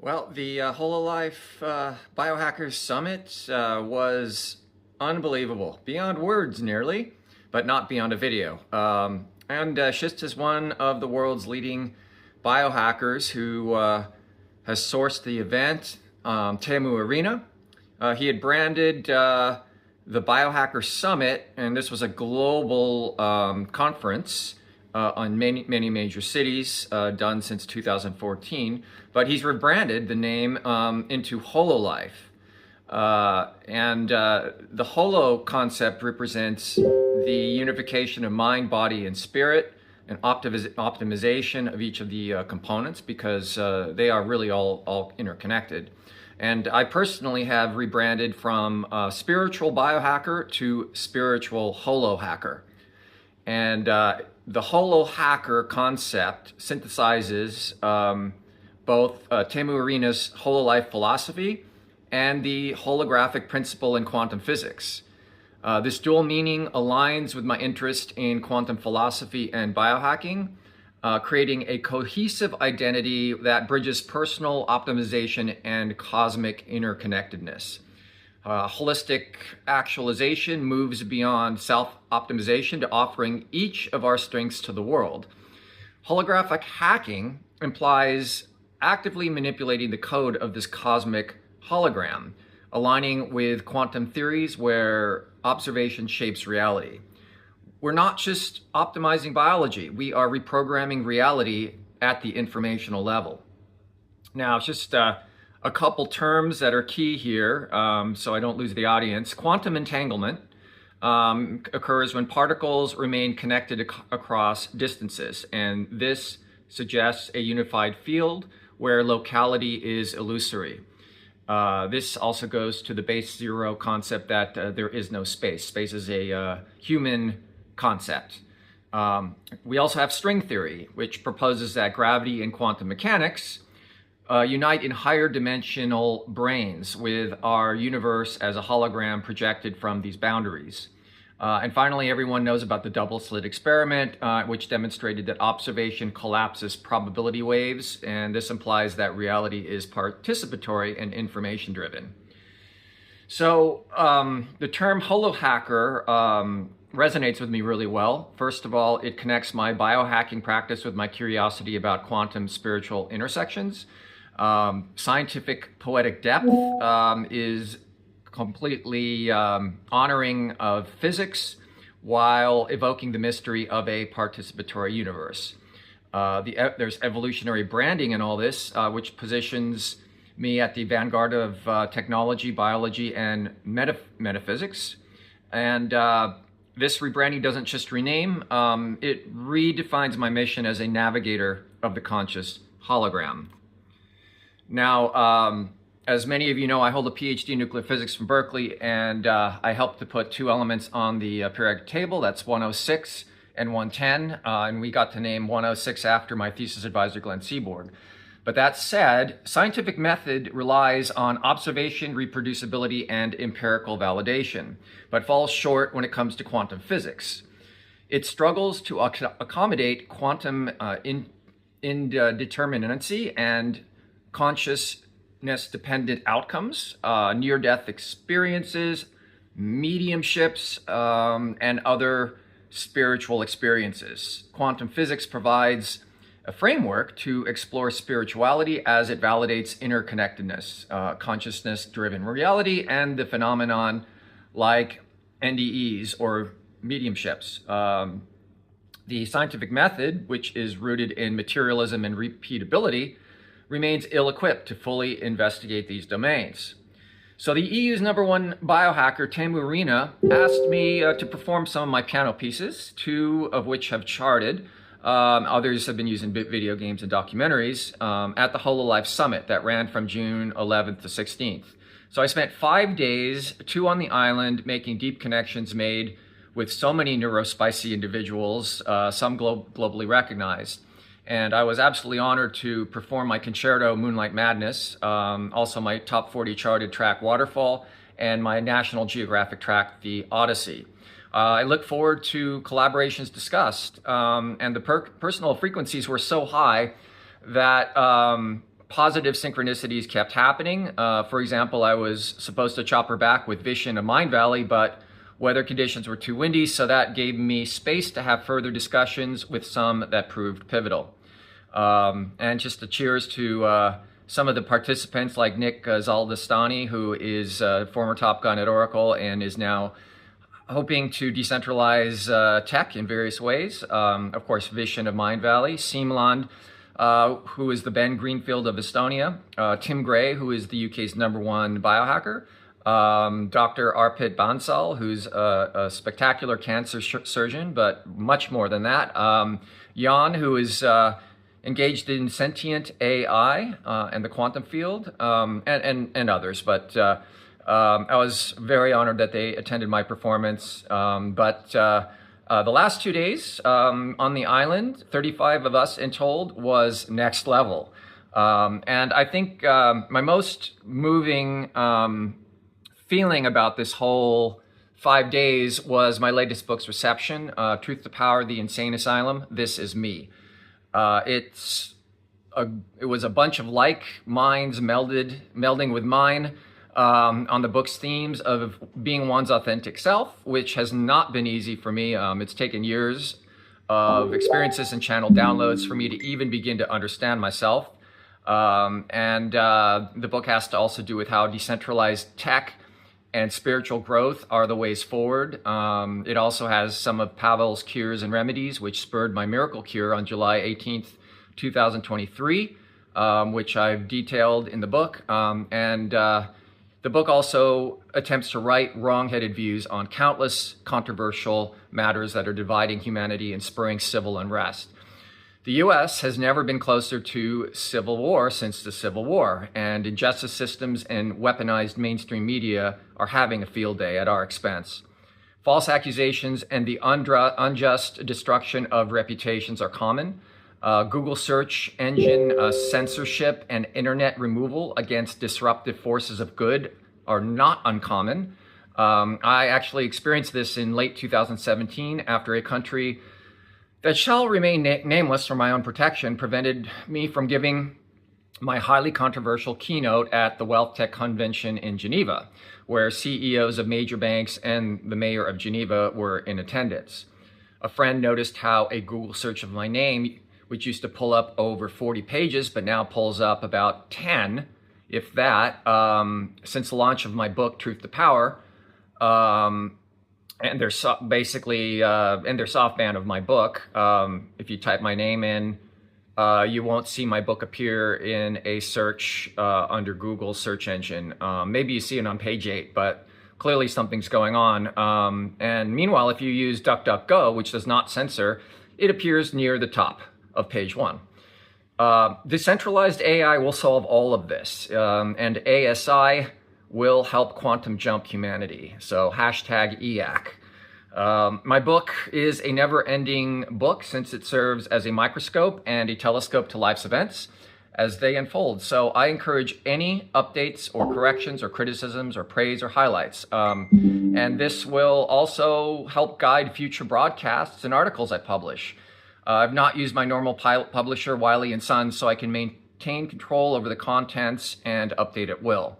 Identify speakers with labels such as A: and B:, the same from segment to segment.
A: Well, the Biohacker Summit was unbelievable, beyond words nearly, but not beyond a video. Shist is one of the world's leading biohackers who has sourced the event, Teemu Arena. He had branded the Biohacker Summit, and this was a global conference on many major cities, done since 2014, but he's rebranded the name into HoloLife. The holo concept represents the unification of mind, body, and spirit, and optimization of each of the components, because they are really all interconnected. And I personally have rebranded from spiritual biohacker to spiritual holohacker. And the holohacker concept synthesizes both Teemu Arena's hololife philosophy and the holographic principle in quantum physics. This dual meaning aligns with my interest in quantum philosophy and biohacking, creating a cohesive identity that bridges personal optimization and cosmic interconnectedness. Holistic actualization moves beyond self-optimization to offering each of our strengths to the world. Holographic hacking implies actively manipulating the code of this cosmic hologram, aligning with quantum theories where observation shapes reality. We're not just optimizing biology, we are reprogramming reality at the informational level. Now, it's just a couple terms that are key here, so I don't lose the audience. Quantum entanglement occurs when particles remain connected across distances, and this suggests a unified field where locality is illusory. This also goes to the base zero concept that there is no space. Space is a human concept. We also have string theory, which proposes that gravity and quantum mechanics unite in higher dimensional branes with our universe as a hologram projected from these boundaries. And finally, everyone knows about the double-slit experiment, which demonstrated that observation collapses probability waves, and this implies that reality is participatory and information-driven. So the term holohacker resonates with me really well. First of all, it connects my biohacking practice with my curiosity about quantum spiritual intersections. Scientific poetic depth is completely honoring of physics while evoking the mystery of a participatory universe. There's evolutionary branding in all this, which positions me at the vanguard of technology, biology, and metaphysics. And this rebranding doesn't just rename, it redefines my mission as a navigator of the conscious hologram. Now, as many of you know, I hold a PhD in nuclear physics from Berkeley, and I helped to put two elements on the periodic table. That's 106 and 110, and we got to name 106 after my thesis advisor, Glenn Seaborg. But that said, scientific method relies on observation, reproducibility, and empirical validation, but falls short when it comes to quantum physics. It struggles to accommodate quantum indeterminacy and consciousness-dependent outcomes, near-death experiences, mediumships, and other spiritual experiences. Quantum physics provides a framework to explore spirituality as it validates interconnectedness, consciousness-driven reality, and the phenomenon like NDEs or mediumships. The scientific method, which is rooted in materialism and repeatability, remains ill-equipped to fully investigate these domains. So the EU's #1 biohacker, Teemu Arena, asked me to perform some of my piano pieces, two of which have charted. Others have been used in video games and documentaries at the Hololife Summit that ran from June 11th to 16th. So I spent 5 days, 2 on the island, making deep connections made with so many neurospicy individuals, some globally recognized. And I was absolutely honored to perform my concerto, Moonlight Madness, also my top 40 charted track, Waterfall, and my National Geographic track, The Odyssey. I look forward to collaborations discussed, and the personal frequencies were so high that positive synchronicities kept happening. For example, I was supposed to chop her back with Vishen of Mind Valley, but weather conditions were too windy, so that gave me space to have further discussions with some that proved pivotal. And just a cheers to some of the participants like Nick Zaldestani, who is former Top Gun at Oracle and is now hoping to decentralize tech in various ways. Of course, Vishen of Mind Valley, Simland, who is the Ben Greenfield of Estonia, Tim Gray, who is the UK's #1 biohacker, Dr. Arpit Bansal, who's a spectacular cancer surgeon, but much more than that. Jan, who is engaged in sentient AI and the quantum field, and others. But I was very honored that they attended my performance. The last 2 days on the island, 35 of us in told, was next level. And I think my most moving feeling about this whole 5 days was my latest book's reception, Truth to Power, The Insane Asylum, This Is Me. It was a bunch of like minds melding with mine on the book's themes of being one's authentic self, which has not been easy for me. It's taken years of experiences and channel downloads for me to even begin to understand myself. The book has to also do with how decentralized tech and spiritual growth are the ways forward. It also has some of Pavel's cures and remedies, which spurred my miracle cure on July 18th, 2023, which I've detailed in the book. The book also attempts to right wrong-headed views on countless controversial matters that are dividing humanity and spurring civil unrest. The U.S. has never been closer to civil war since the Civil War, and injustice systems and weaponized mainstream media are having a field day at our expense. False accusations and the unjust destruction of reputations are common. Google search engine censorship and internet removal against disruptive forces of good are not uncommon. I actually experienced this in late 2017 after a country that shall remain nameless for my own protection prevented me from giving my highly controversial keynote at the Wealth Tech Convention in Geneva, where CEOs of major banks and the mayor of Geneva were in attendance. A friend noticed how a Google search of my name, which used to pull up over 40 pages, but now pulls up about 10, if that, since the launch of my book, Truth to Power, and their softband of my book. If you type my name in, you won't see my book appear in a search under Google's search engine. Maybe you see it on page 8, but clearly something's going on. And meanwhile, if you use DuckDuckGo, which does not censor, it appears near the top of page 1. Decentralized AI will solve all of this, and ASI will help quantum jump humanity. So #EAC. My book is a never-ending book since it serves as a microscope and a telescope to life's events as they unfold. So I encourage any updates or corrections or criticisms or praise or highlights. And this will also help guide future broadcasts and articles I publish. I've not used my normal publisher, Wiley & Sons, so I can maintain control over the contents and update at will.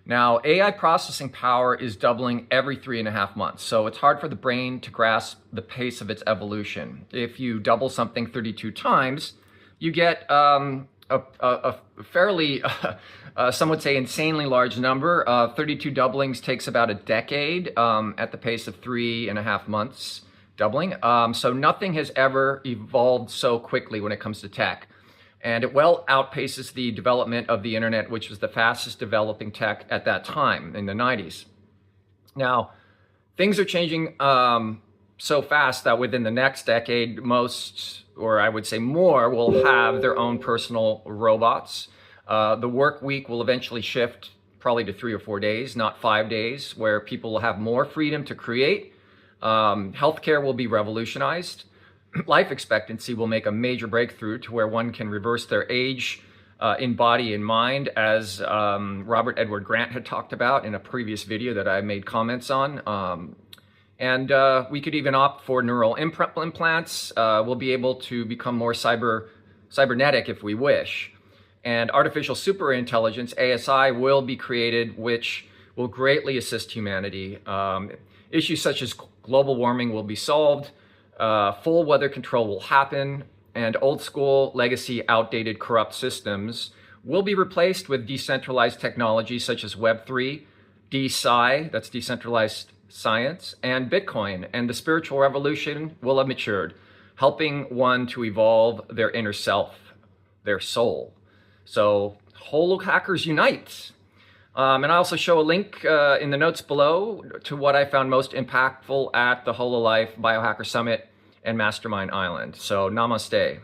A: Now, AI processing power is doubling every 3.5 months, so it's hard for the brain to grasp the pace of its evolution. If you double something 32 times, you get a fairly, some would say insanely large number. 32 doublings takes about a decade at the pace of 3.5 months doubling. So nothing has ever evolved so quickly when it comes to tech. And it well outpaces the development of the internet, which was the fastest developing tech at that time in the 90s. Now, things are changing so fast that within the next decade, most, or I would say more, will have their own personal robots. The work week will eventually shift probably to 3 or 4 days, not 5 days, where people will have more freedom to create. Healthcare will be revolutionized. Life expectancy will make a major breakthrough to where one can reverse their age in body and mind, as Robert Edward Grant had talked about in a previous video that I made comments on. We could even opt for neural implants. We'll be able to become more cybernetic if we wish. And artificial superintelligence, ASI, will be created, which will greatly assist humanity. Issues such as global warming will be solved, full weather control will happen, and old school, legacy, outdated, corrupt systems will be replaced with decentralized technology such as Web3, DeSci, that's decentralized science, and Bitcoin. And the spiritual revolution will have matured, helping one to evolve their inner self, their soul. So, holohackers unite. And I also show a link in the notes below to what I found most impactful at the Hololive Biohacker Summit and Mastermind Island. So, namaste.